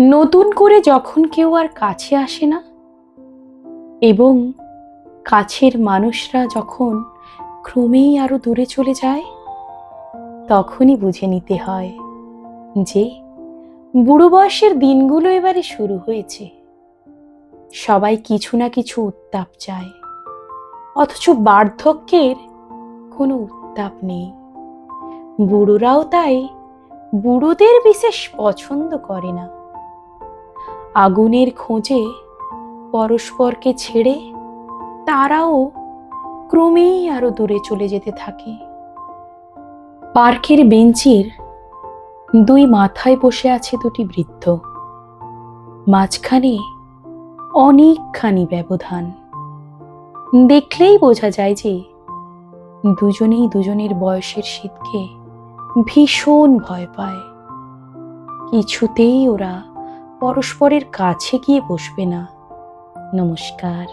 নতুন করে যখন কেউ আর কাছে আসে না, এবং কাছের মানুষরা যখন ক্রমেই আরো দূরে চলে যায়, তখনই বুঝে নিতে হয় যে বুড়ো বয়সের দিনগুলো এবারে শুরু হয়েছে। সবাই কিছু না কিছু উত্তাপ চায়, অথচ বার্ধক্যের কোনো উত্তাপ নেই। বুড়োরাও তাই বুড়োদের বিশেষ পছন্দ করে না। আগুনের খোঁজে পরস্পরকে ছেড়ে তারাও ক্রমেই আরো দূরে চলে যেতে থাকে। পার্কের বেঞ্চের দুই মাথায় বসে আছে দুটি বৃদ্ধ, মাঝখানে অনেকখানি ব্যবধান। দেখলেই বোঝা যায় যে দুজনেই দুজনের বয়সের শীতকে ভীষণ ভয় পায়। কিছুতেই ওরা পরস্পরের কাছে গিয়ে বসবে না। নমস্কার।